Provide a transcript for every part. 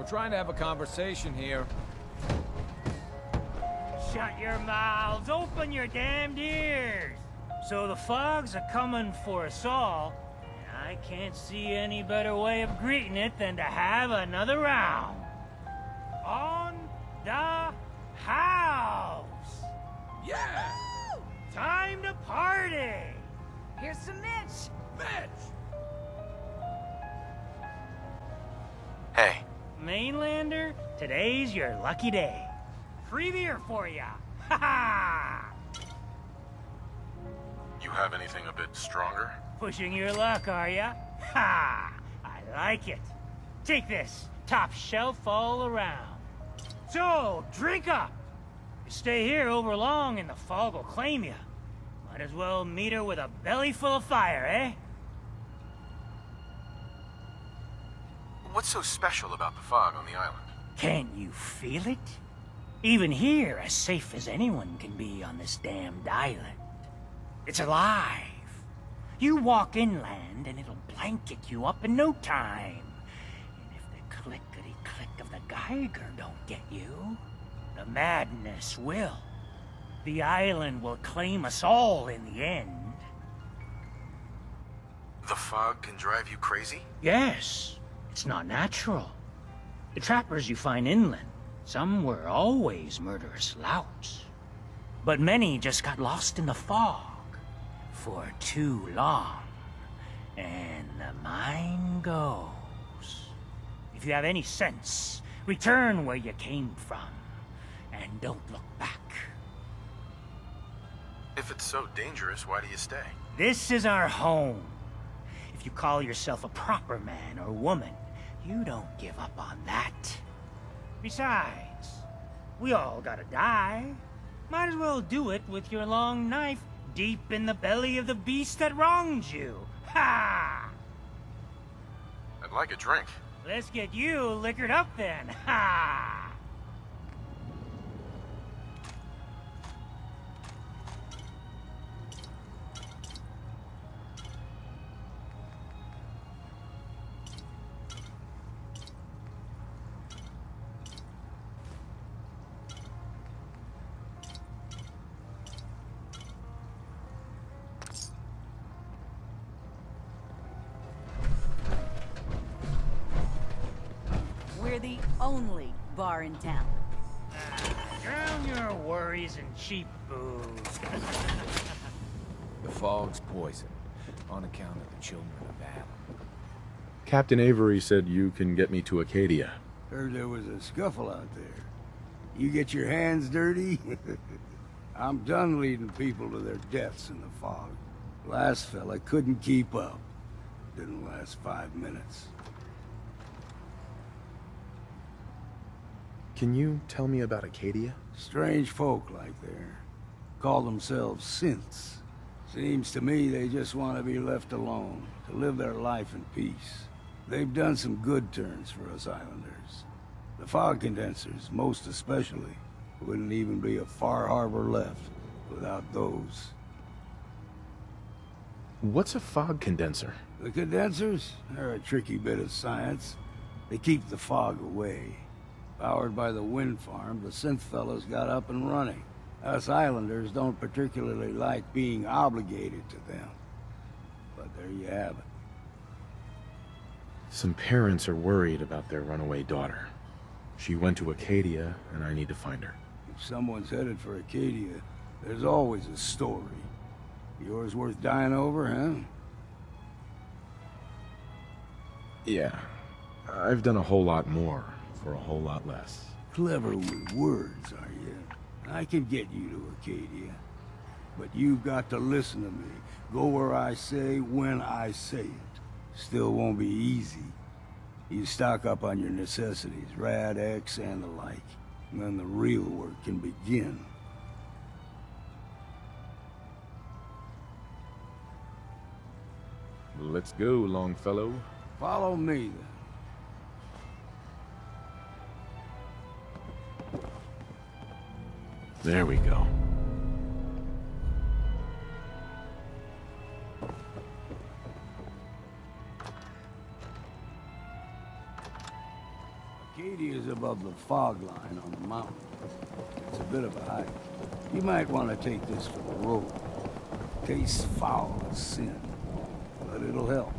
We're trying to have a conversation here. Shut your mouths, open your damned ears! So the fogs are coming for us all, and I can't see any better way of greeting it than to have another round. On the house! Yeah! Time to party! Here's some Mitch. Mitch! Hey. Mainlander, today's your lucky day. Free beer for ya! Ha ha! You have anything a bit stronger? Pushing your luck, are ya? Ha! I like it. Take this, top shelf all around. So, drink up! You stay here over long and the fog will claim you. Might as well meet her with a belly full of fire, eh? What's so special about the fog on the island? Can't you feel it? Even here, as safe as anyone can be on this damned island. It's alive. You walk inland and it'll blanket you up in no time. And if the clickety-click of the Geiger don't get you, the madness will. The island will claim us all in the end. The fog can drive you crazy? Yes, it's not natural. The trappers you find inland, some were always murderous louts. But many just got lost in the fog for too long. And the mind goes. If you have any sense, return where you came from. And don't look back. If it's so dangerous, why do you stay? This is our home. If you call yourself a proper man or woman, you don't give up on that. Besides, we all gotta die. Might as well do it with your long knife deep in the belly of the beast that wronged you. Ha! I'd like a drink. Let's get you liquored up then. Ha! We're the only bar in town. Drown your worries in cheap booze. The fog's poison, on account of the children of Adam. Captain Avery said you can get me to Acadia. Heard there was a scuffle out there. You get your hands dirty? I'm done leading people to their deaths in the fog. Last fella couldn't keep up. Didn't last 5 minutes. Can you tell me about Acadia? Strange folk like there. Call themselves synths. Seems to me they just want to be left alone, to live their life in peace. They've done some good turns for us islanders. The fog condensers, most especially, wouldn't even be a Far Harbor left without those. What's a fog condenser? The condensers are a tricky bit of science. They keep the fog away. Powered by the wind farm, the synth fellows got up and running. Us islanders don't particularly like being obligated to them. But there you have it. Some parents are worried about their runaway daughter. She went to Acadia, and I need to find her. If someone's headed for Acadia, there's always a story. Yours worth dying over, huh? Yeah. I've done a whole lot more for a whole lot less. Clever with words, are you? I can get you to Acadia. But you've got to listen to me. Go where I say, when I say it. Still won't be easy. You stock up on your necessities, Rad X and the like. And then the real work can begin. Let's go, Longfellow. Follow me, then. There we go. Acadia's above the fog line on the mountain. It's a bit of a hike. You might want to take this for the road. Tastes foul as sin, but it'll help.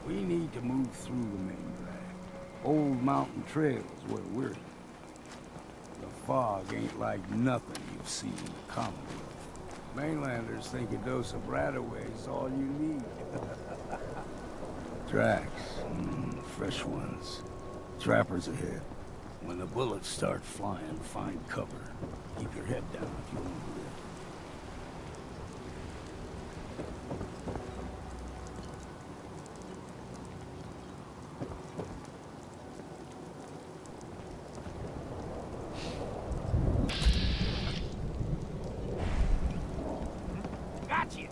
We need to move through the main drag. Old mountain trails where we're headed. The fog ain't like nothing you've seen in the Commonwealth. Mainlanders think a dose of Radaway's all you need. Tracks. Fresh ones. Trappers ahead. When the bullets start flying, find cover. Keep your head down if you want to live. Gotcha!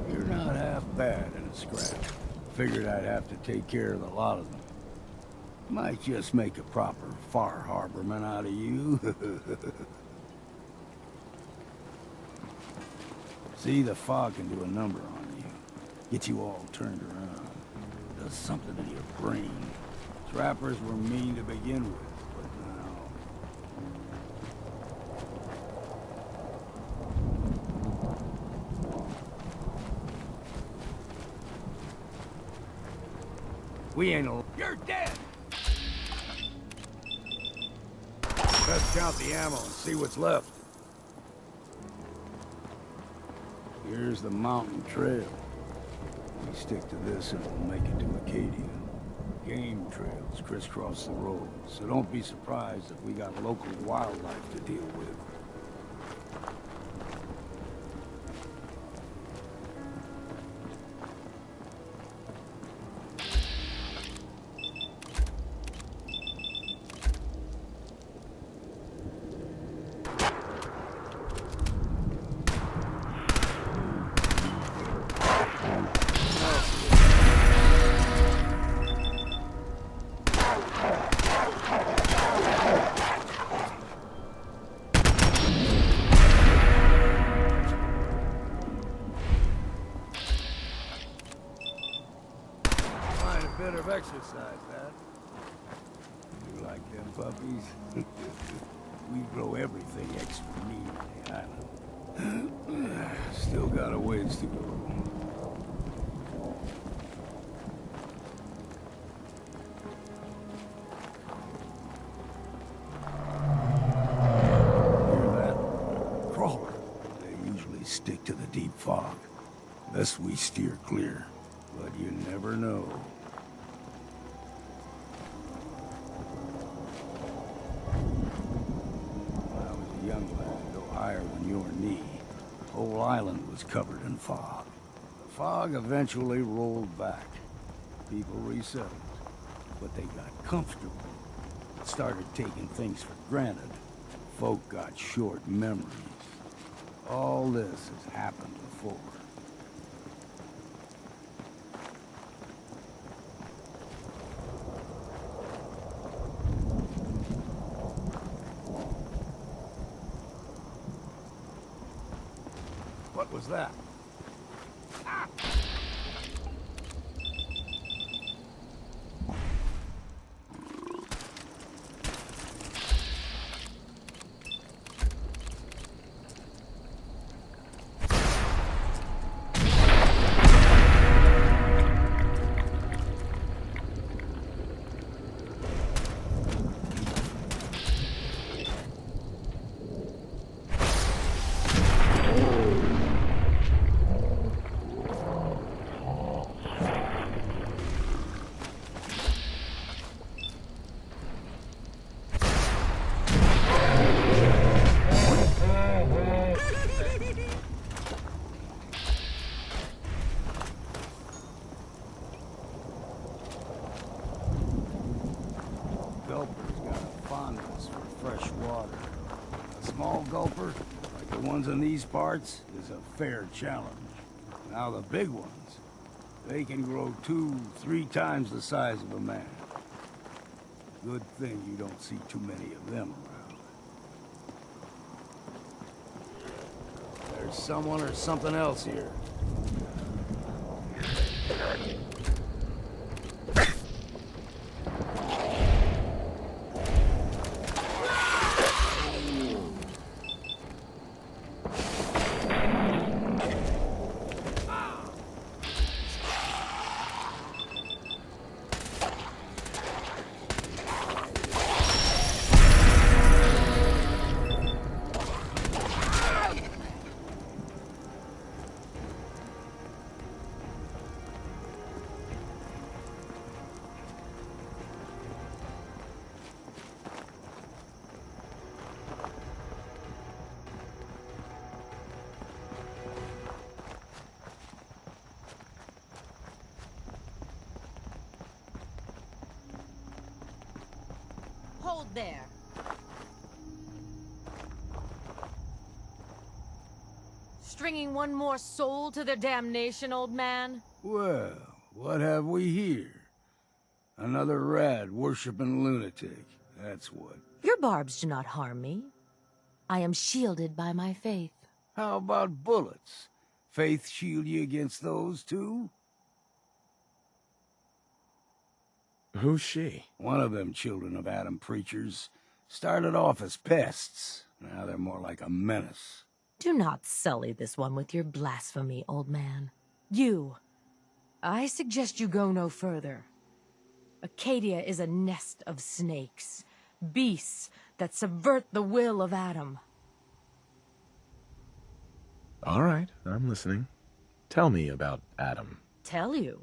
You're not half bad in a scrap. Figured I'd have to take care of a lot of them. Might just make a proper Far Harborman out of you. See, the fog can do a number on you. Get you all turned around. Does something to your brain. Trappers were mean to begin with, but now... We ain't al- You're dead! Let's count the ammo and see what's left. Here's the mountain trail. We stick to this and we'll make it to Acadia. Game trails crisscross the road, so don't be surprised if we got local wildlife to deal with. Find a bit of exercise, Dad. You like them puppies? We grow everything extra meat on the island. Still got a ways to go. Hear that? Crawler. They usually stick to the deep fog. Best we steer clear. But you never know. When I was a young lad, no higher than your knee, the whole island was covered in fog. The fog eventually rolled back. People resettled, but they got comfortable. Started taking things for granted. Folk got short memories. All this has happened before. What was that? The ones in these parts is a fair challenge. Now the big ones, they can grow 2-3 times the size of a man. Good thing you don't see too many of them around. There's someone or something else here. Hold there. Stringing one more soul to their damnation, old man? Well, what have we here? Another rad worshipping lunatic, that's what. Your barbs do not harm me. I am shielded by my faith. How about bullets? Faith shield you against those too? Who's she? One of them children of Adam preachers started off as pests. Now they're more like a menace. Do not sully this one with your blasphemy, old man. You. I suggest you go no further. Acadia is a nest of snakes, beasts that subvert the will of Adam. All right, I'm listening. Tell me about Adam. Tell you.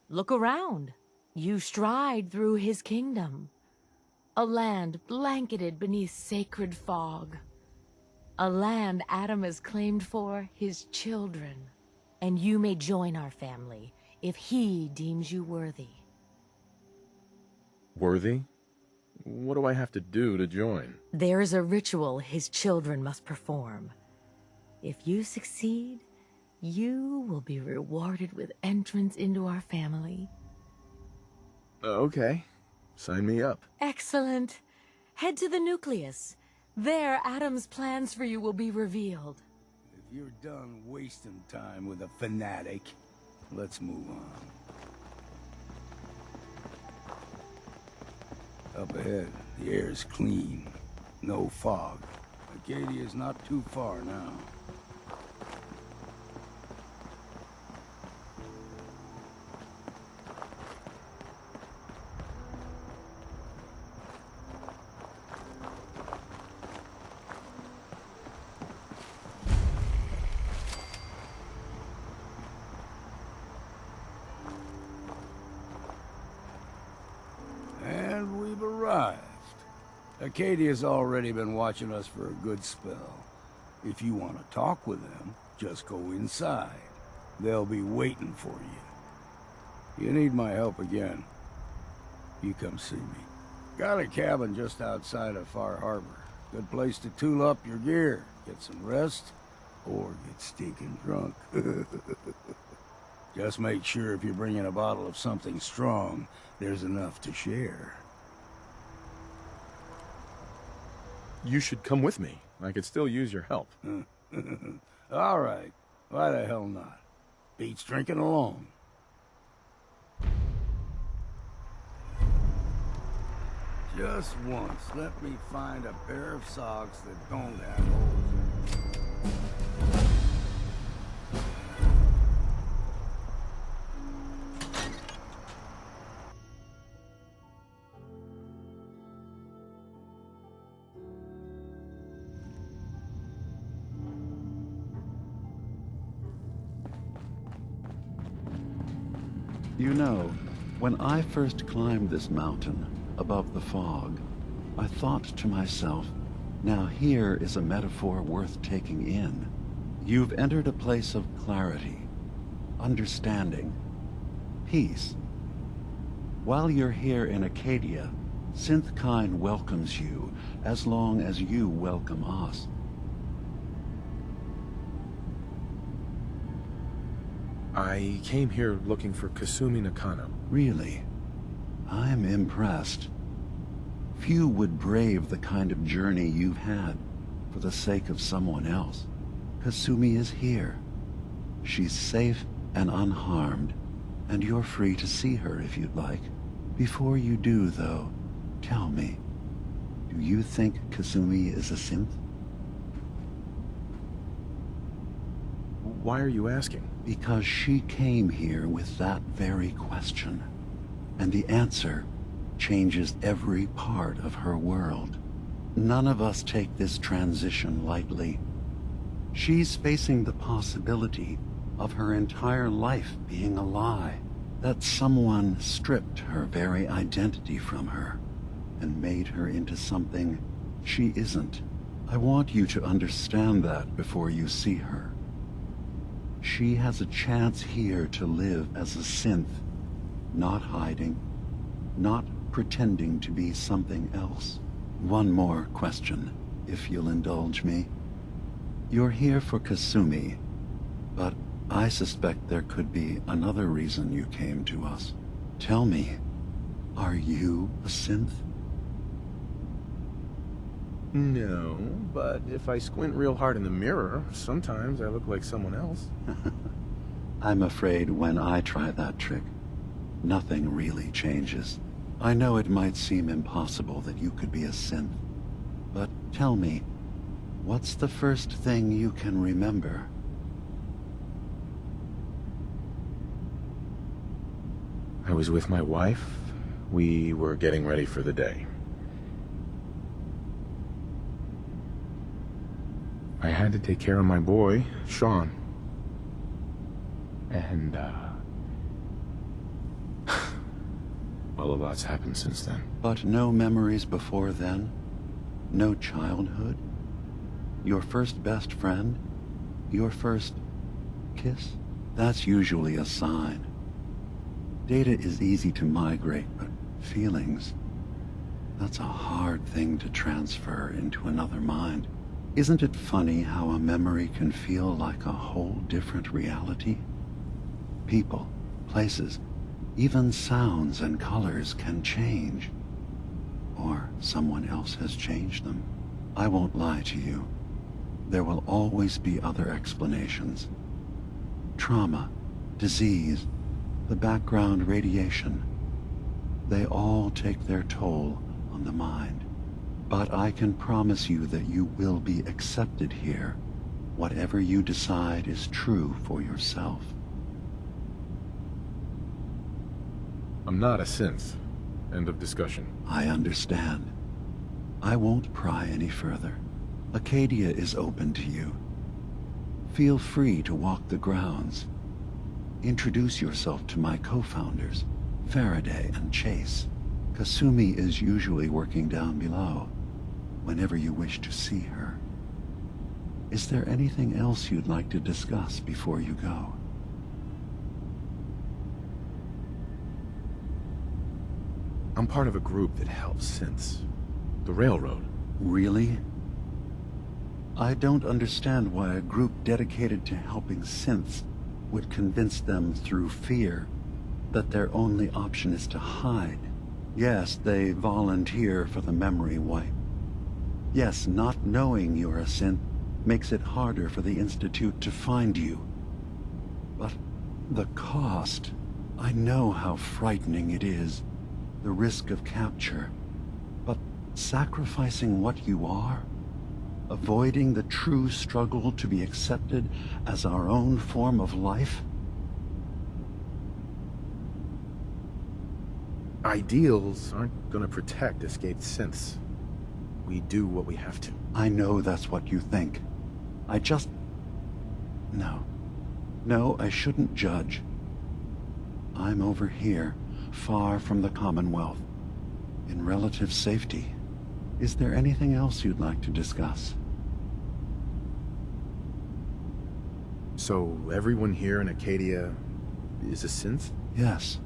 Look around. You stride through his kingdom. A land blanketed beneath sacred fog. A land Adam has claimed for his children. And you may join our family if he deems you worthy. Worthy? What do I have to do to join? There is a ritual his children must perform. If you succeed, you will be rewarded with entrance into our family. Okay. Sign me up. Excellent. Head to the nucleus. There, Adam's plans for you will be revealed. If you're done wasting time with a fanatic, let's move on. Up ahead, the air is clean. No fog. Acadia's not too far now. And we've arrived. Acadia's already been watching us for a good spell. If you want to talk with them, just go inside. They'll be waiting for you. You need my help again, you come see me. Got a cabin just outside of Far Harbor. Good place to tool up your gear, get some rest, or get stinking drunk. Just make sure if you're bringing a bottle of something strong, there's enough to share. You should come with me. I could still use your help. All right. Why the hell not? Beats drinking alone. Just once, let me find a pair of socks that don't have holes in them. You know, when I first climbed this mountain above the fog, I thought to myself, now here is a metaphor worth taking in. You've entered a place of clarity, understanding, peace. While you're here in Acadia, Synthkind welcomes you as long as you welcome us. I came here looking for Kasumi Nakano. Really? I'm impressed. Few would brave the kind of journey you've had for the sake of someone else. Kasumi is here. She's safe and unharmed, and you're free to see her if you'd like. Before you do, though, tell me, do you think Kasumi is a synth? Why are you asking? Because she came here with that very question, and the answer changes every part of her world. None of us take this transition lightly. She's facing the possibility of her entire life being a lie, that someone stripped her very identity from her and made her into something she isn't. I want you to understand that before you see her. She has a chance here to live as a synth, not hiding, not pretending to be something else. One more question, if you'll indulge me. You're here for Kasumi, but I suspect there could be another reason you came to us. Tell me, are you a synth? No, but if I squint real hard in the mirror, sometimes I look like someone else. I'm afraid when I try that trick, nothing really changes. I know it might seem impossible that you could be a synth, but tell me, what's the first thing you can remember? I was with my wife. We were getting ready for the day. I had to take care of my boy, Sean. And, well, a lot's happened since then. But no memories before then? No childhood? Your first best friend? Your first kiss? That's usually a sign. Data is easy to migrate, but feelings, that's a hard thing to transfer into another mind. Isn't it funny how a memory can feel like a whole different reality? People, places, even sounds and colors can change. Or someone else has changed them. I won't lie to you. There will always be other explanations. Trauma, disease, the background radiation. They all take their toll on the mind. But I can promise you that you will be accepted here, whatever you decide is true for yourself. I'm not a synth. End of discussion. I understand. I won't pry any further. Acadia is open to you. Feel free to walk the grounds. Introduce yourself to my co-founders, Faraday and Chase. Kasumi is usually working down below, whenever you wish to see her. Is there anything else you'd like to discuss before you go? I'm part of a group that helps synths. The Railroad. Really? I don't understand why a group dedicated to helping synths would convince them through fear that their only option is to hide. Yes, they volunteer for the memory wipe. Yes, not knowing you're a synth makes it harder for the Institute to find you. But the cost, I know how frightening it is, the risk of capture. But sacrificing what you are, avoiding the true struggle to be accepted as our own form of life? Ideals aren't gonna protect escaped synths. We do what we have to. I know that's what you think. I just... No. No, I shouldn't judge. I'm over here, far from the Commonwealth, in relative safety. Is there anything else you'd like to discuss? So everyone here in Acadia is a synth? Yes.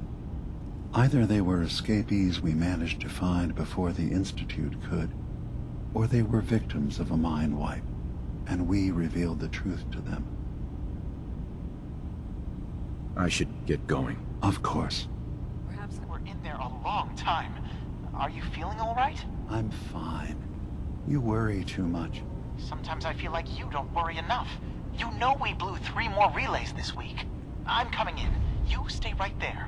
Either they were escapees we managed to find before the Institute could, or they were victims of a mind wipe, and we revealed the truth to them. I should get going. Of course. Perhaps we're in there a long time. Are you feeling all right? I'm fine. You worry too much. Sometimes I feel like you don't worry enough. You know we blew 3 more relays this week. I'm coming in. You stay right there.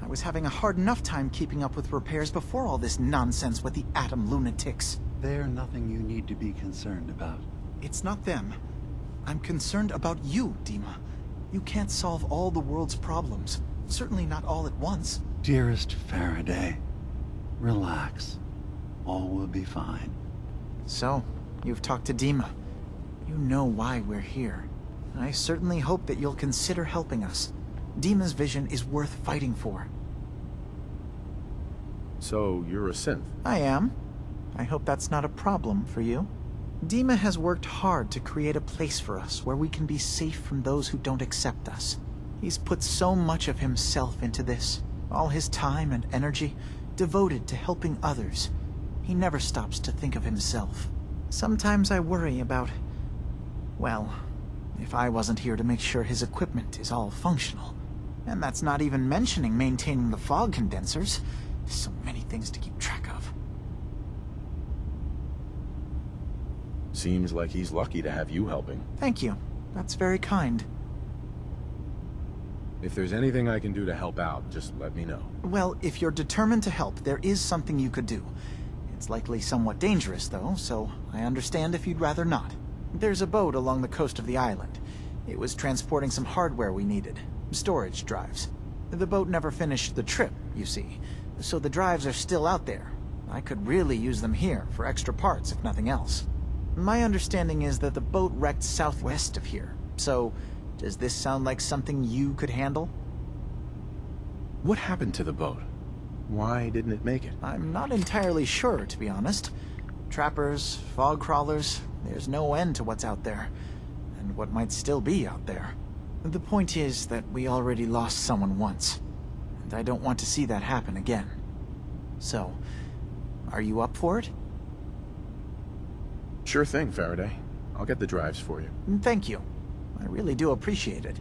I was having a hard enough time keeping up with repairs before all this nonsense with the Atom lunatics. They're nothing you need to be concerned about. It's not them. I'm concerned about you, Dima. You can't solve all the world's problems. Certainly not all at once. Dearest Faraday, relax. All will be fine. So, you've talked to Dima. You know why we're here. I certainly hope that you'll consider helping us. Dima's vision is worth fighting for. So, you're a synth? I am. I hope that's not a problem for you. Dima has worked hard to create a place for us where we can be safe from those who don't accept us. He's put so much of himself into this, all his time and energy devoted to helping others. He never stops to think of himself. Sometimes I worry about, well, if I wasn't here to make sure his equipment is all functional. And that's not even mentioning maintaining the fog condensers. So many things to keep track of. Seems like he's lucky to have you helping. Thank you. That's very kind. If there's anything I can do to help out, just let me know. Well, if you're determined to help, there is something you could do. It's likely somewhat dangerous, though, so I understand if you'd rather not. There's a boat along the coast of the island. It was transporting some hardware we needed. Storage drives. The boat never finished the trip, you see, so the drives are still out there. I could really use them here for extra parts, if nothing else. My understanding is that the boat wrecked southwest of here, so does this sound like something you could handle? What happened to the boat? Why didn't it make it? I'm not entirely sure, to be honest. Trappers, fog crawlers, there's no end to what's out there, and what might still be out there. The point is that we already lost someone once, and I don't want to see that happen again. So, are you up for it? Sure thing, Faraday. I'll get the drives for you. Thank you. I really do appreciate it.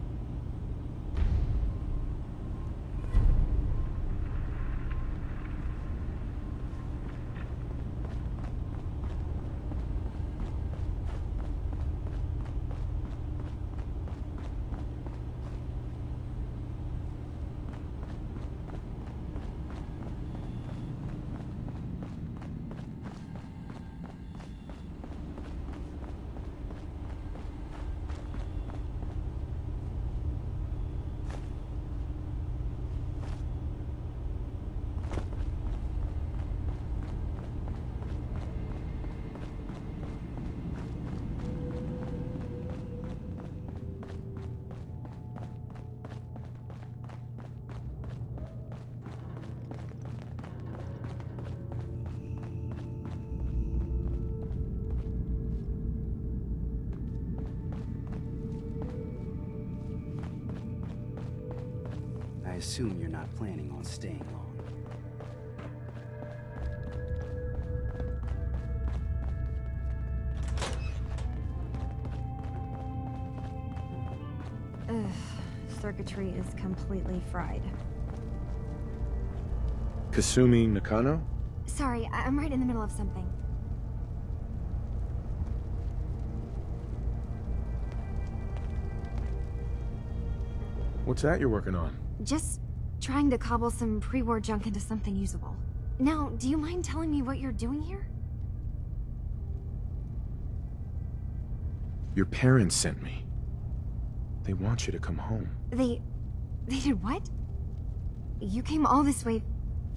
I assume you're not planning on staying long. Circuitry is completely fried. Kasumi Nakano? Sorry, I'm right in the middle of something. What's that you're working on? Just trying to cobble some pre-war junk into something usable. Now, do you mind telling me what you're doing here? Your parents sent me. They want you to come home. They did what? You came all this way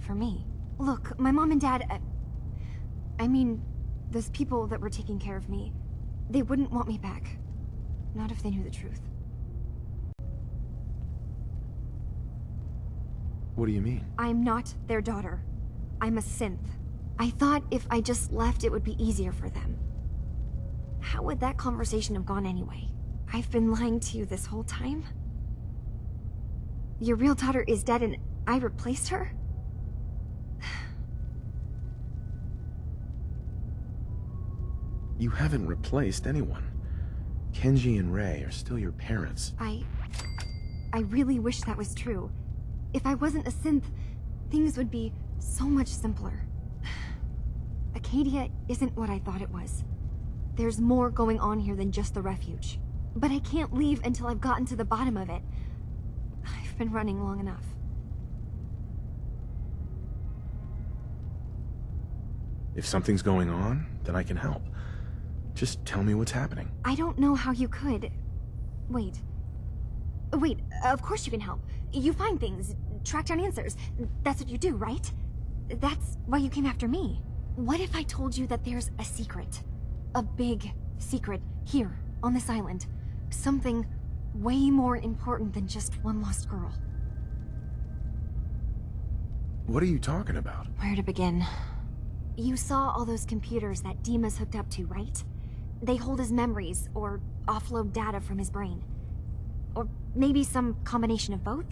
for me. Look, my mom and dad, I mean, those people that were taking care of me, they wouldn't want me back. Not if they knew the truth. What do you mean? I'm not their daughter. I'm a synth. I thought if I just left, it would be easier for them. How would that conversation have gone anyway? I've been lying to you this whole time? Your real daughter is dead and I replaced her? You haven't replaced anyone. Kenji and Rei are still your parents. I really wish that was true. If I wasn't a synth, things would be so much simpler. Acadia isn't what I thought it was. There's more going on here than just the refuge. But I can't leave until I've gotten to the bottom of it. I've been running long enough. If something's going on, then I can help. Just tell me what's happening. I don't know how you could. Wait, of course you can help. You find things, track down answers. That's what you do, right? That's why you came after me. What if I told you that there's a secret? A big secret here, on this island. Something way more important than just one lost girl. What are you talking about? Where to begin? You saw all those computers that Dima's hooked up to, right? They hold his memories, or offload data from his brain. Or maybe some combination of both?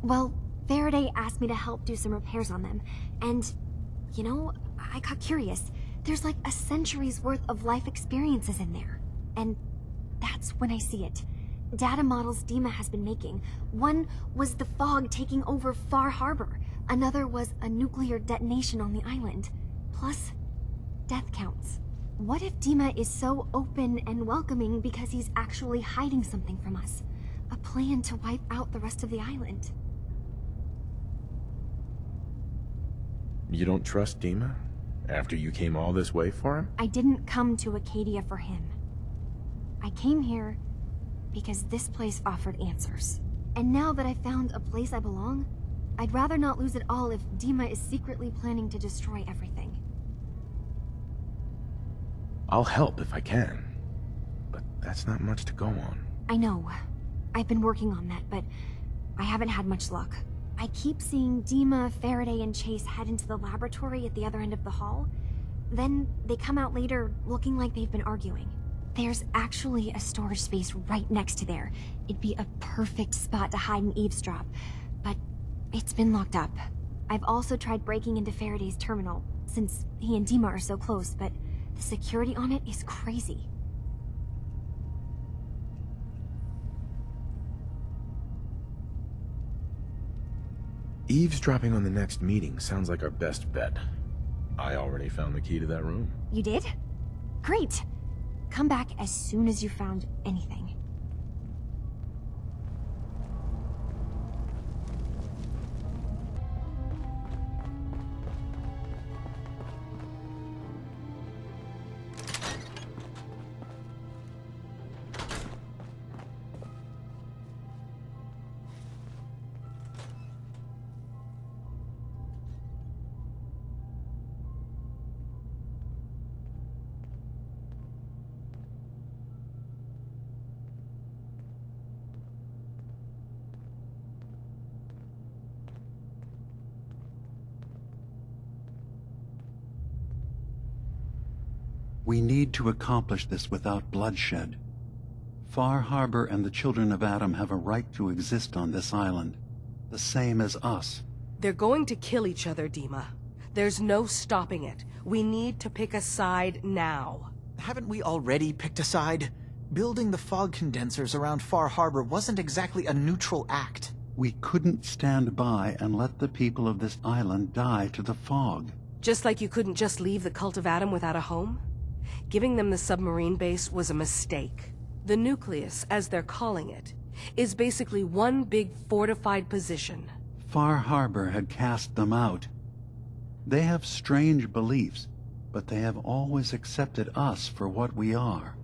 Well, Faraday asked me to help do some repairs on them, and, you know, I got curious. There's like a century's worth of life experiences in there. And that's when I see it. Data models Dima has been making. One was the fog taking over Far Harbor. Another was a nuclear detonation on the island. Plus, death counts. What if Dima is so open and welcoming because he's actually hiding something from us? A plan to wipe out the rest of the island. You don't trust Dima? After you came all this way for him? I didn't come to Acadia for him. I came here because this place offered answers. And now that I found a place I belong, I'd rather not lose it all if Dima is secretly planning to destroy everything. I'll help if I can. But that's not much to go on. I know. I've been working on that, but I haven't had much luck. I keep seeing Dima, Faraday, and Chase head into the laboratory at the other end of the hall. Then they come out later looking like they've been arguing. There's actually a storage space right next to there. It'd be a perfect spot to hide and eavesdrop, but it's been locked up. I've also tried breaking into Faraday's terminal, since he and Dima are so close, but the security on it is crazy. Eavesdropping on the next meeting sounds like our best bet. I already found the key to that room. You did? Great! Come back as soon as you found anything. We need to accomplish this without bloodshed. Far Harbor and the Children of Atom have a right to exist on this island, the same as us. They're going to kill each other, Dima. There's no stopping it. We need to pick a side now. Haven't we already picked a side? Building the fog condensers around Far Harbor wasn't exactly a neutral act. We couldn't stand by and let the people of this island die to the fog. Just like you couldn't just leave the Cult of Atom without a home? Giving them the submarine base was a mistake. The nucleus, as they're calling it, is basically one big fortified position. Far Harbor had cast them out. They have strange beliefs, but they have always accepted us for what we are.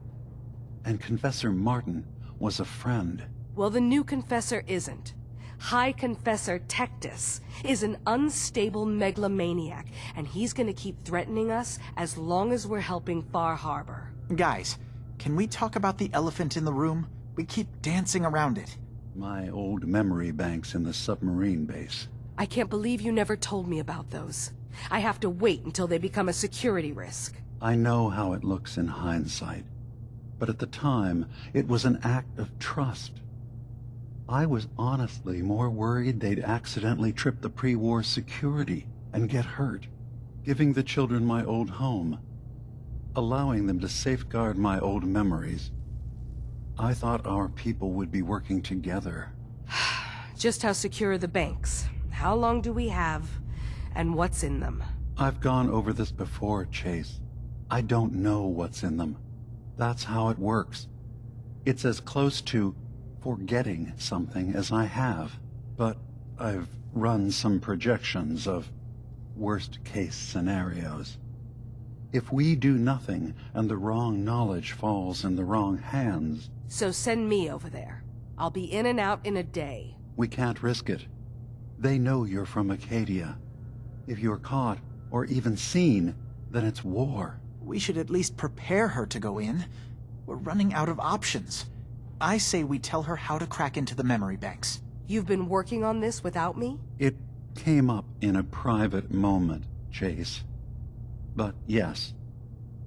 And Confessor Martin was a friend. Well, the new Confessor isn't. High Confessor Tectus is an unstable megalomaniac, and he's gonna keep threatening us as long as we're helping Far Harbor. Guys, can we talk about the elephant in the room? We keep dancing around it. My old memory banks in the submarine base. I can't believe you never told me about those. I have to wait until they become a security risk. I know how it looks in hindsight, but at the time, it was an act of trust. I was honestly more worried they'd accidentally trip the pre-war security and get hurt, giving the children my old home. allowing them to safeguard my old memories. I thought our people would be working together. Just how secure are the banks? How long do we have? And what's in them? I've gone over this before, Chase. I don't know what's in them. That's how it works. It's as close to forgetting something as I have. But I've run some projections of worst-case scenarios. If we do nothing and the wrong knowledge falls in the wrong hands... So send me over there. I'll be in and out in a day. We can't risk it. They know you're from Acadia. If you're caught, or even seen, then it's war. We should at least prepare her to go in. We're running out of options. I say we tell her how to crack into the memory banks. You've been working on this without me? It came up in a private moment, Chase. But yes,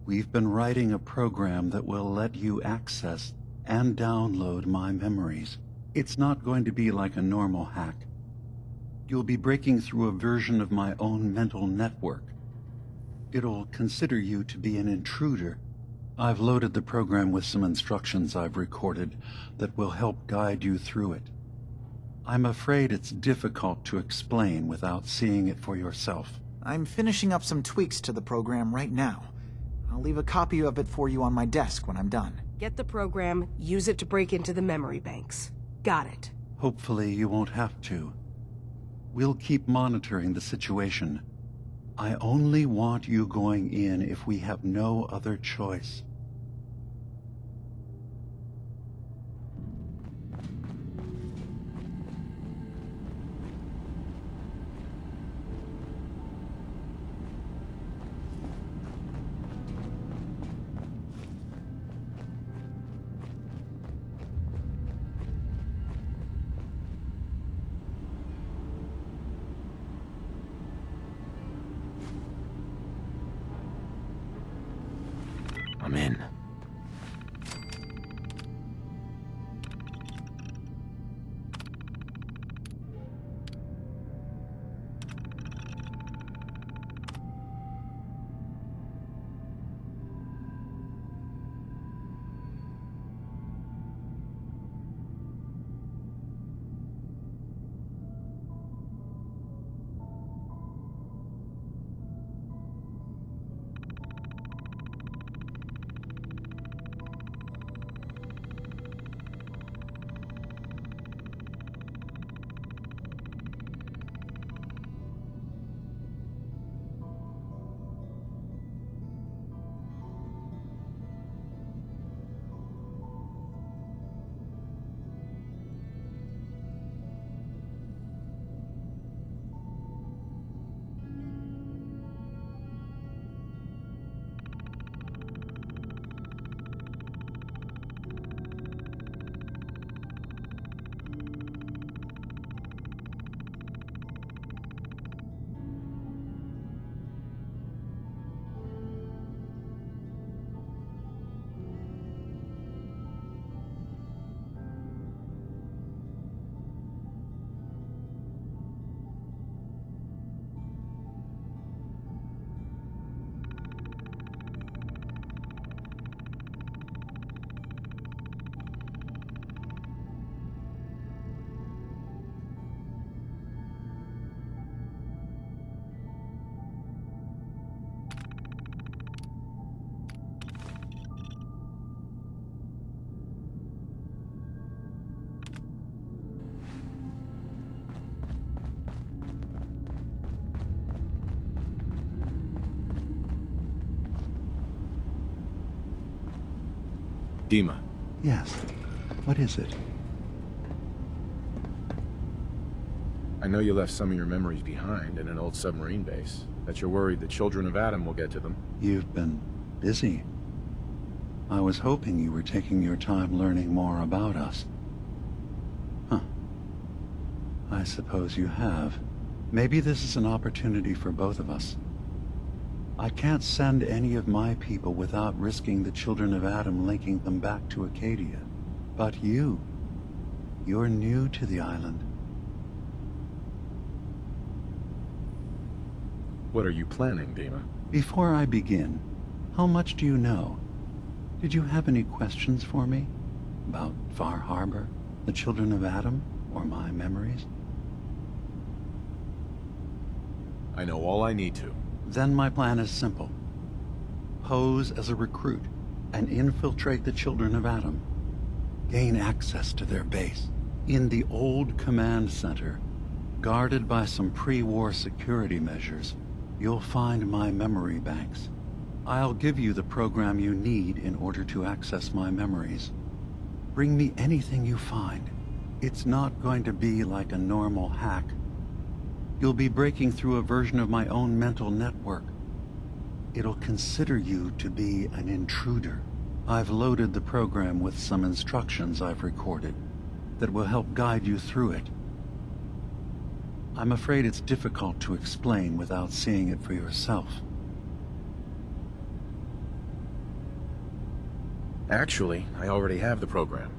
we've been writing a program that will let you access and download my memories. It's not going to be like a normal hack. You'll be breaking through a version of my own mental network. It'll consider you to be an intruder. I've loaded the program with some instructions I've recorded that will help guide you through it. I'm afraid it's difficult to explain without seeing it for yourself. I'm finishing up some tweaks to the program right now. I'll leave a copy of it for you on my desk when I'm done. Get the program, use it to break into the memory banks. Got it. Hopefully you won't have to. We'll keep monitoring the situation. I only want you going in if we have no other choice. I'm in. Dima. Yes. What is it? I know you left some of your memories behind in an old submarine base. That you're worried the children of Adam will get to them. You've been busy. I was hoping you were taking your time learning more about us. Huh. I suppose you have. Maybe this is an opportunity for both of us. I can't send any of my people without risking the children of Adam linking them back to Acadia. But you're new to the island. What are you planning, Dima? Before I begin, How much do you know? Did you have any questions for me? About Far Harbor, the children of Adam, or my memories? I know all I need to. Then my plan is simple. Pose as a recruit and infiltrate the children of Adam. Gain access to their base in the old command center. Guarded by some pre-war security measures, you'll find my memory banks. I'll give you the program you need in order to access my memories. Bring me anything you find. It's not going to be like a normal hack. You'll be breaking through a version of my own mental network. It'll consider you to be an intruder. I've loaded the program with some instructions I've recorded that will help guide you through it. I'm afraid it's difficult to explain without seeing it for yourself. Actually, I already have the program.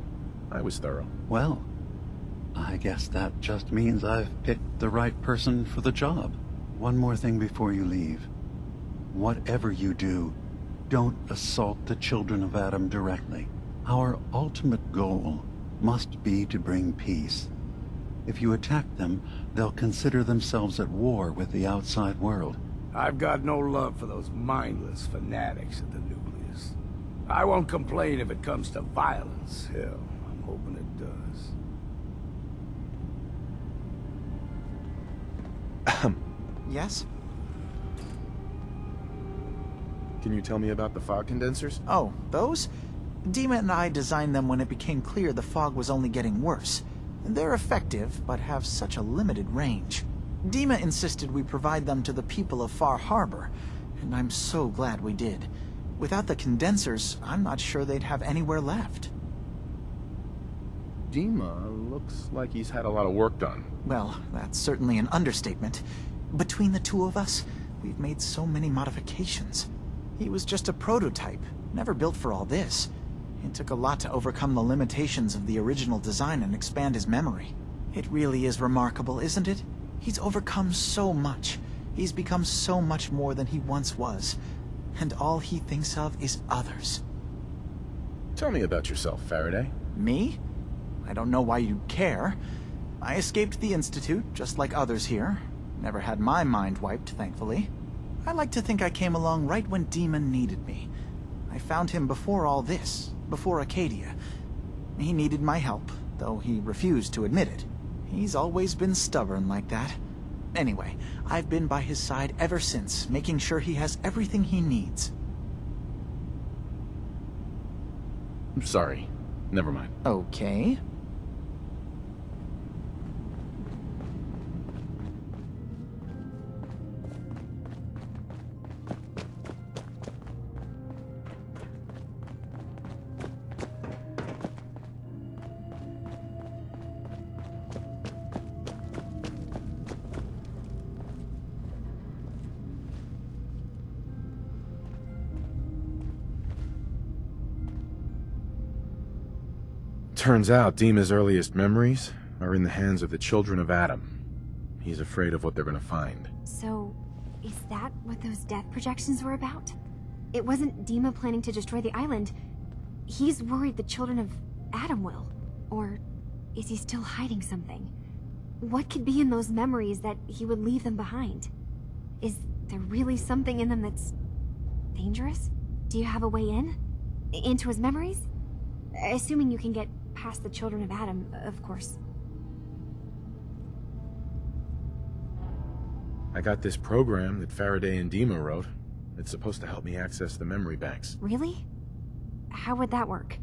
I was thorough. Well, I guess that just means I've picked the right person for the job. One more thing before you leave. Whatever you do, don't assault the children of Adam directly. Our ultimate goal must be to bring peace. If you attack them, they'll consider themselves at war with the outside world. I've got no love for those mindless fanatics at the Nucleus. I won't complain if it comes to violence. Hell, I'm hoping it does. Yes? Can you tell me about the fog condensers? Oh, those? Dima and I designed them when it became clear the fog was only getting worse. They're effective, but have such a limited range. Dima insisted we provide them to the people of Far Harbor, and I'm so glad we did. Without the condensers, I'm not sure they'd have anywhere left. Dima looks like he's had a lot of work done. Well, that's certainly an understatement. Between the two of us, we've made so many modifications. He was just a prototype, never built for all this. It took a lot to overcome the limitations of the original design and expand his memory. It really is remarkable, isn't it? He's overcome so much. He's become so much more than he once was. And all he thinks of is others. Tell me about yourself, Faraday. Me? I don't know why you'd care. I escaped the Institute, just like others here. Never had my mind wiped, thankfully. I like to think I came along right when Demon needed me. I found him before all this, before Acadia. He needed my help, though he refused to admit it. He's always been stubborn like that. Anyway, I've been by his side ever since, making sure he has everything he needs. I'm sorry. Never mind. Okay. Turns out Dima's earliest memories are in the hands of the children of Adam. He's afraid of what they're gonna find. So, is that what those death projections were about? It wasn't Dima planning to destroy the island. He's worried the children of Adam will. Or is he still hiding something? What could be in those memories that he would leave them behind? Is there really something in them that's dangerous? Do you have a way in? Into his memories? Assuming you can get past the children of Adam, of course. I got this program that Faraday and Dima wrote. It's supposed to help me access the memory banks. Really? How would that work?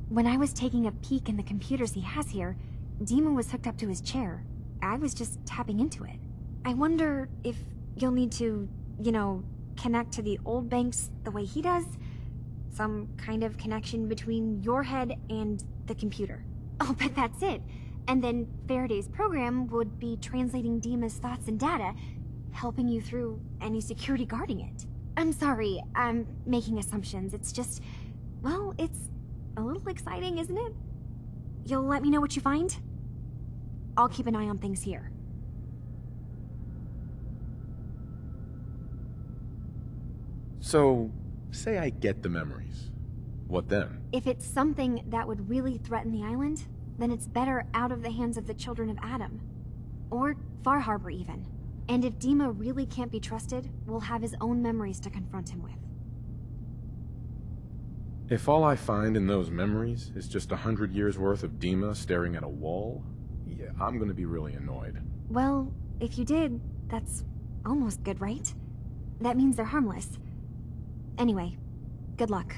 When I was taking a peek in the computers he has here, Dima was hooked up to his chair. I was just tapping into it. I wonder if you'll need to, connect to the old banks the way he does? Some kind of connection between your head and the computer. Oh, but that's it. And then Faraday's program would be translating Dima's thoughts and data, helping you through any security guarding it. I'm sorry, I'm making assumptions. It's just, well, it's a little exciting, isn't it? You'll let me know what you find? I'll keep an eye on things here. So, Say I get the memories. What then? If it's something that would really threaten the island, then it's better out of the hands of the Children of Adam. Or Far Harbor, even. And if Dima really can't be trusted, we'll have his own memories to confront him with. If all I find in those memories is just 100 years worth of Dima staring at a wall, yeah, I'm gonna be really annoyed. Well, if you did, that's almost good, right? That means they're harmless. Anyway, good luck.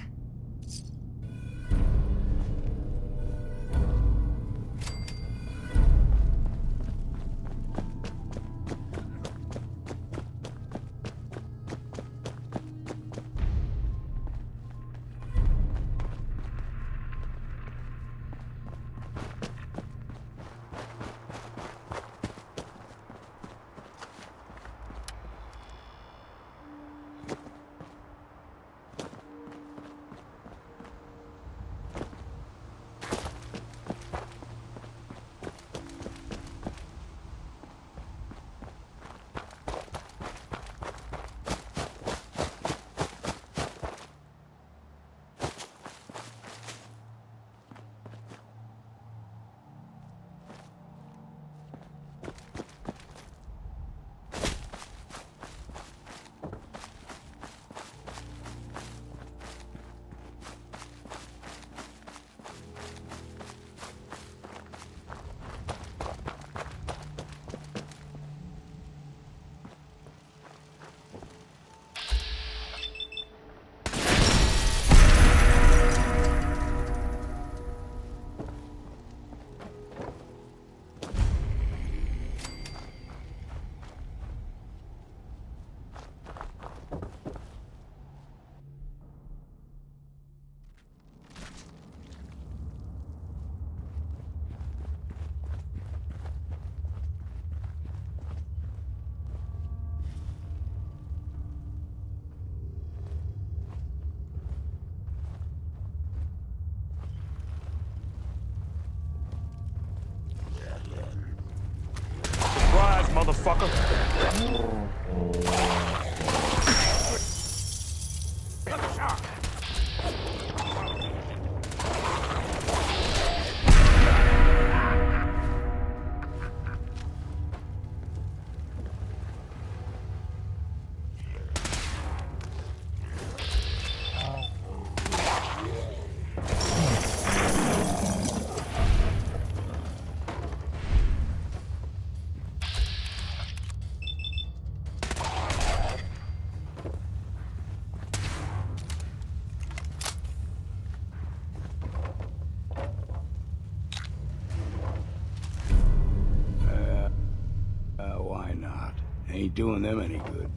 Motherfucker. Why not? Ain't doing them any good.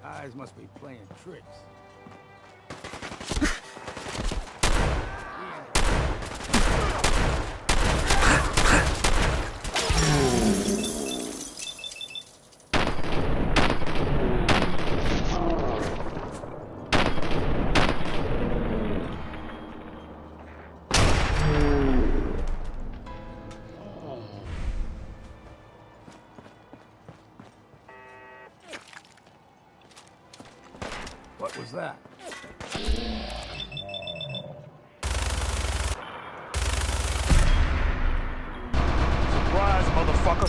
Eyes must be playing tricks. What was that? Surprise, motherfucker!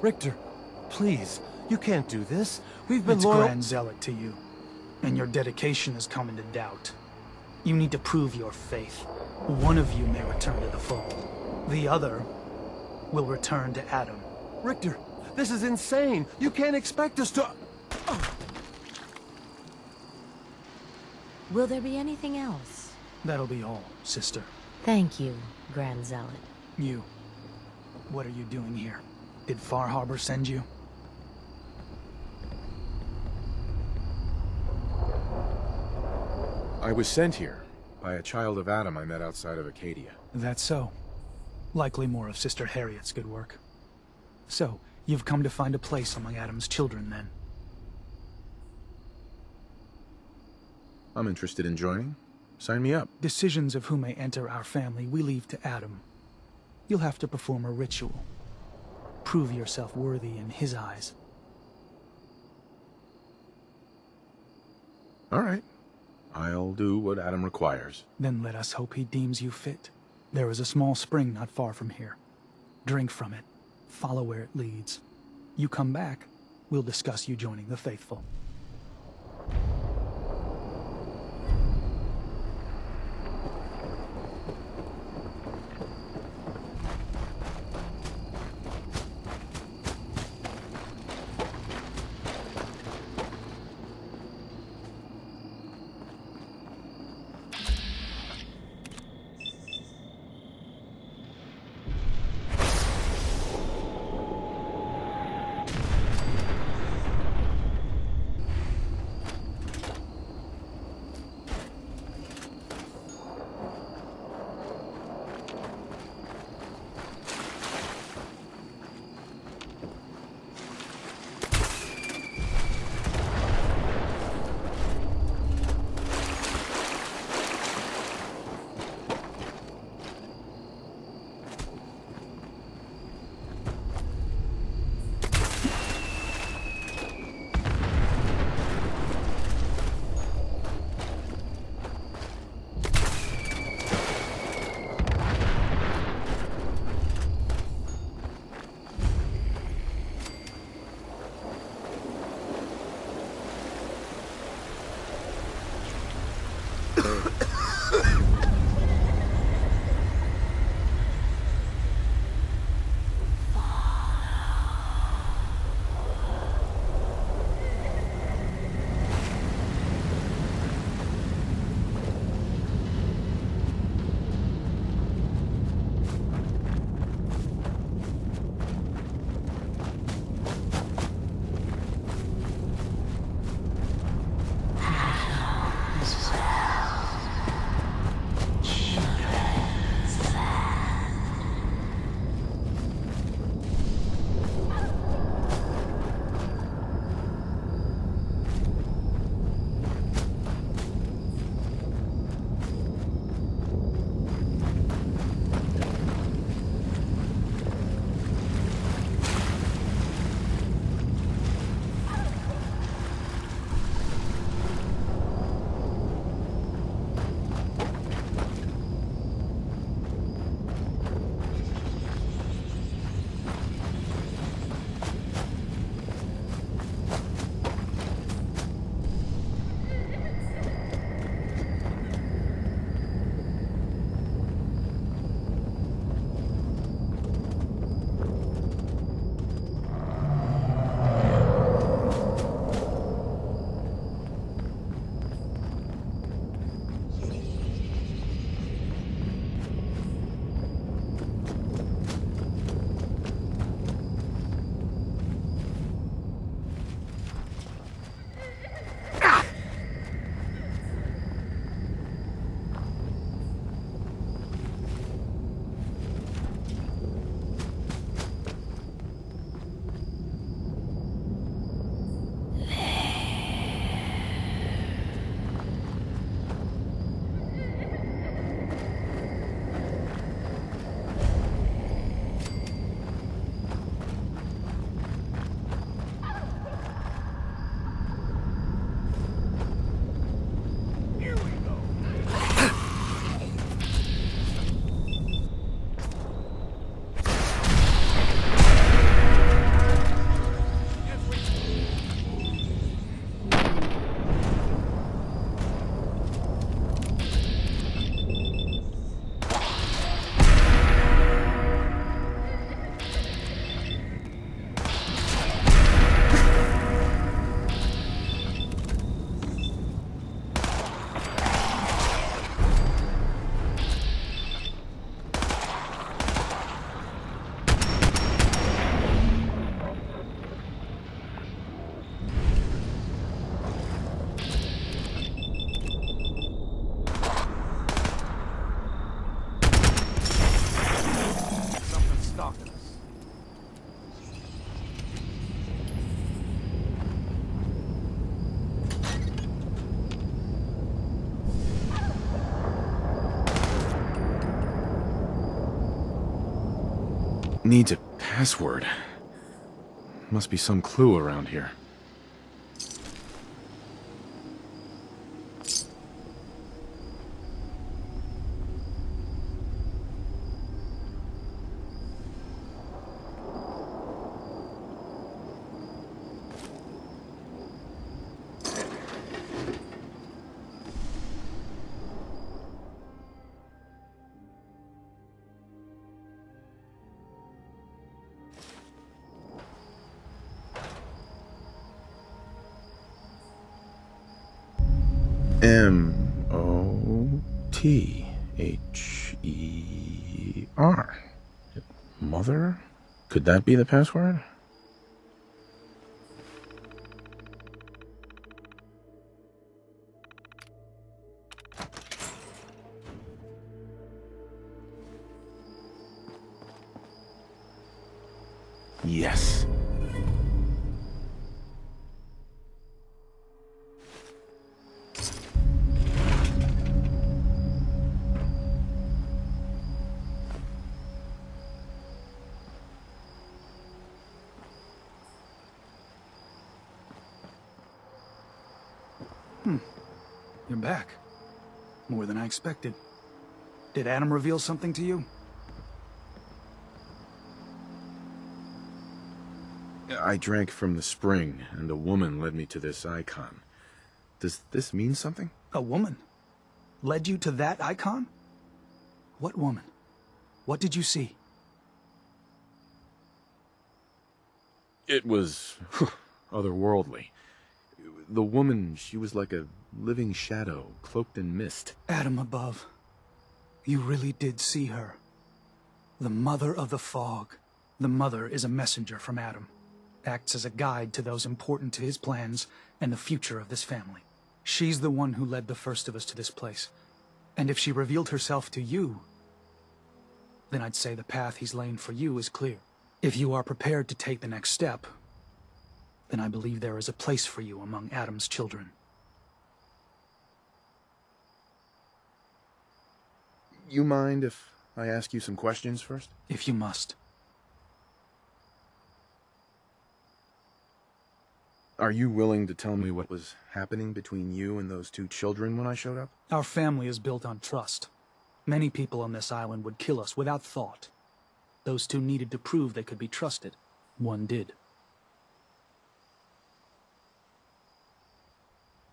Richter, please, you can't do this. We've been It's loyal— Grand Zealot to you, and your dedication has come into doubt. You need to prove your faith. One of you may return to the fold. The other will return to Adam. Richter, this is insane. You can't expect us to— Will there be anything else? That'll be all, sister. Thank you, Grand Zealot. You. What are you doing here? Did Far Harbor send you? I was sent here by a child of Adam I met outside of Acadia. That's so. Likely more of Sister Harriet's good work. So, you've come to find a place among Adam's children, then? I'm interested in joining. Sign me up. Decisions of who may enter our family we leave to Adam. You'll have to perform a ritual. Prove yourself worthy in his eyes. All right. I'll do what Adam requires. Then let us hope he deems you fit. There is a small spring not far from here. Drink from it. Follow where it leads. You come back, we'll discuss you joining the faithful. needs a password. Must be some clue around here. M-O-T-H-E-R. Mother? Could that be the password? Yes. You're back. More than I expected. Did Adam reveal something to you? I drank from the spring, and a woman led me to this icon. Does this mean something? A woman? Led you to that icon? What woman? What did you see? It was otherworldly. The woman, she was like a living shadow, cloaked in mist. Adam above. You really did see her. The Mother of the Fog. The Mother is a messenger from Adam. Acts as a guide to those important to his plans and the future of this family. She's the one who led the first of us to this place. And if she revealed herself to you, then I'd say the path he's laying for you is clear. If you are prepared to take the next step, then I believe there is a place for you among Adam's children. You mind if I ask you some questions first? If you must. Are you willing to tell me what was happening between you and those two children when I showed up? Our family is built on trust. Many people on this island would kill us without thought. Those two needed to prove they could be trusted. One did.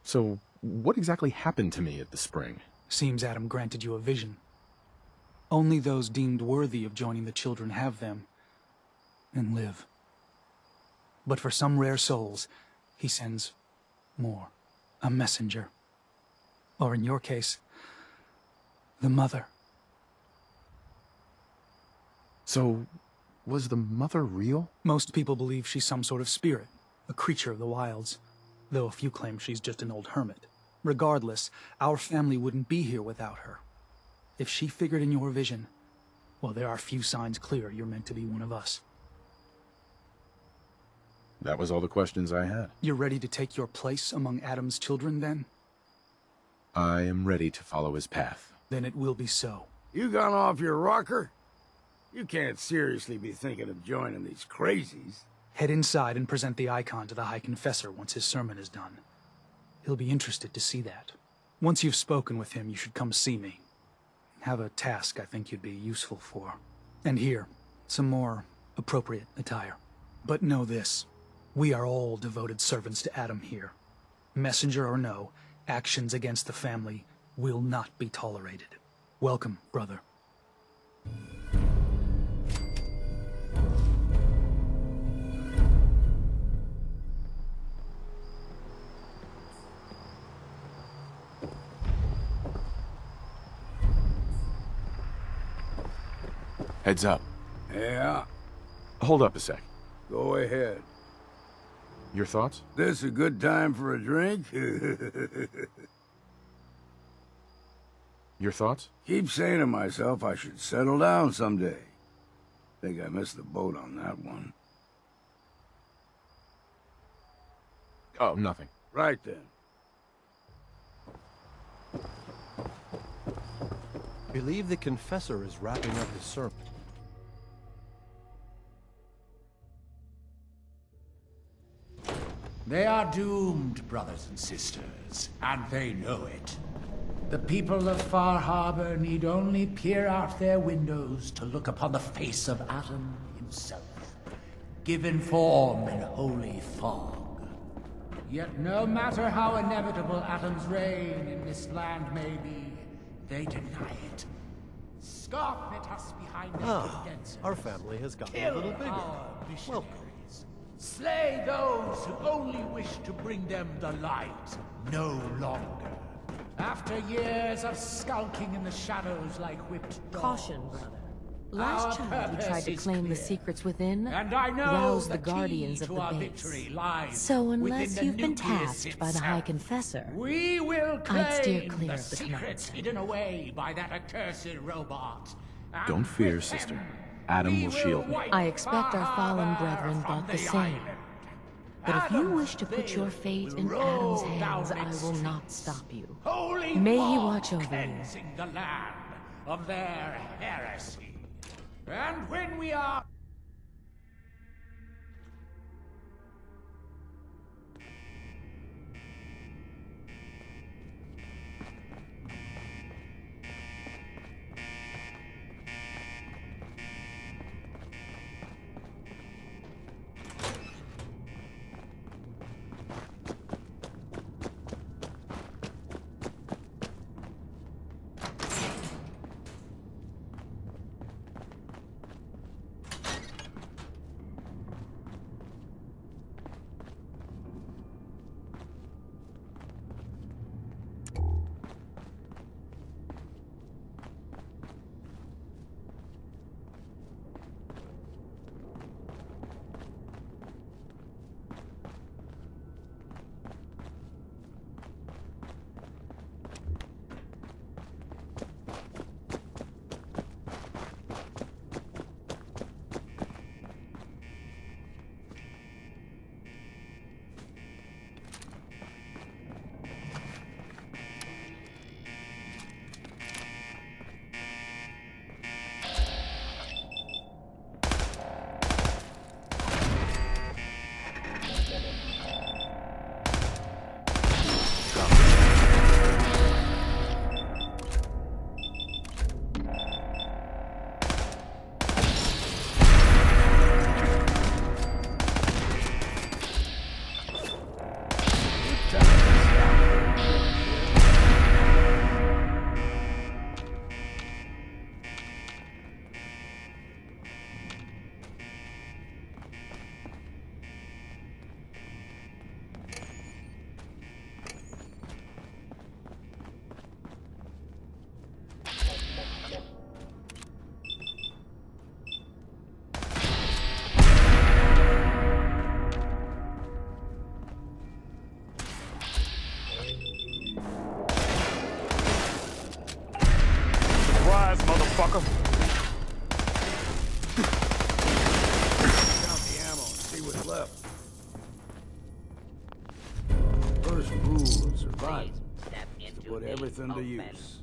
So, what exactly happened to me at the spring? Seems Adam granted you a vision. Only those deemed worthy of joining the children have them, and live. But for some rare souls, he sends more. A messenger. Or in your case, the Mother. So, was the Mother real? Most people believe she's some sort of spirit, a creature of the wilds, though a few claim she's just an old hermit. Regardless, our family wouldn't be here without her. If she figured in your vision, well, there are few signs clear you're meant to be one of us. That was all the questions I had. You're ready to take your place among Adam's children, then? I am ready to follow his path. Then it will be so. You gone off your rocker? You can't seriously be thinking of joining these crazies. Head inside and present the icon to the High Confessor once his sermon is done. He'll be interested to see that. Once you've spoken with him, you should come see me. Have a task I think you'd be useful for. And here, some more appropriate attire. But know this. We are all devoted servants to Adam here. Messenger or no, actions against the family will not be tolerated. Welcome, brother. Heads up. Yeah? Hold up a sec. Go ahead. Your thoughts? This a good time for a drink? Your thoughts? Keep saying to myself I should settle down someday. Think I missed the boat on that one. Oh, nothing. Right then. Believe the Confessor is wrapping up his sermon. They are doomed, brothers and sisters, and they know it. The people of Far Harbor need only peer out their windows to look upon the face of Atom himself, given form in holy fog. Yet no matter how inevitable Atom's reign in this land may be, they deny it. Scoff at us behind their condensers. Our family has gotten a Kill little bigger. our missionaries. Welcome. Slay those who only wish to bring them the light no longer. After years of skulking in the shadows like whipped dogs. Caution, brother. Last Our child who tried purpose to is claim the clear. secrets within And I know roused the the key guardians of to the our base. victory lies So within unless the you've been nucleus tasked by the High itself. Confessor, We will claim I'd steer clear the of the secrets nonsense. hidden away by that accursed robot. And Don't fear, with sister. them, Adam we will shield me. wipe I expect our fallen Far brethren Harbor thought the from same. island. But if you Adam's wish to put your veil fate will in roll Adam's hands, down I its will not streets. stop you. Holy May he fog watch over you. cleansing the land of their heresy. And when we are... Surprise, motherfucker. Count the ammo and see what's left. First rule of survival is to put everything to use.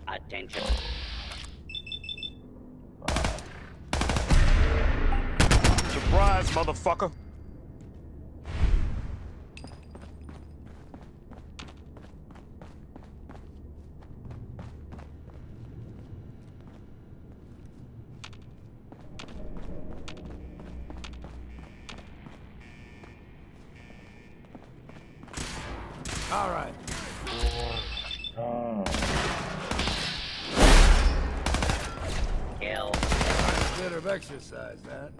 Attention. Surprise, motherfucker. All right. Kill. Bit of exercise, that.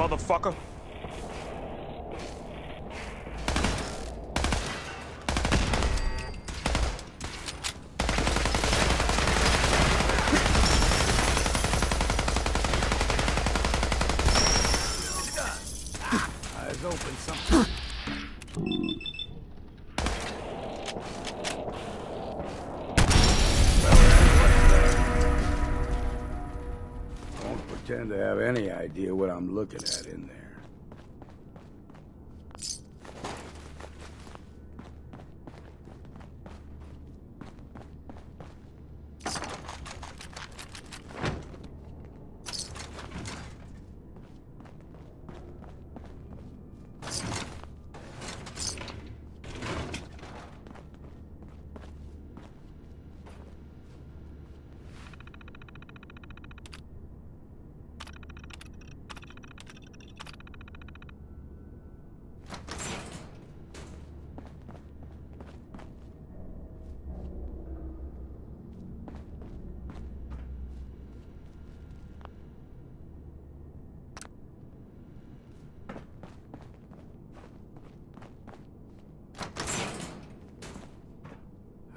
motherfucker. Eyes open, something. Don't pretend to have any idea what I'm looking at in there.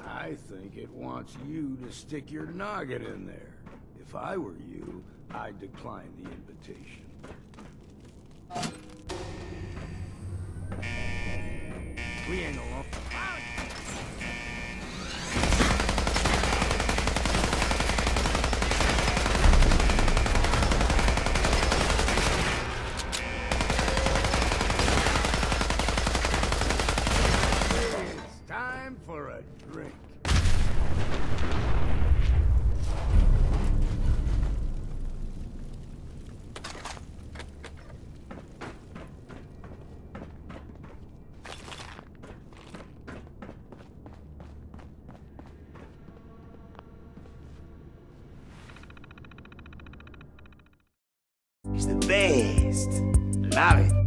I think it wants you to stick your noggin in there. If I were you, I'd decline the invitation. We ain't alone. It's time for a drink. He's the best. Love it.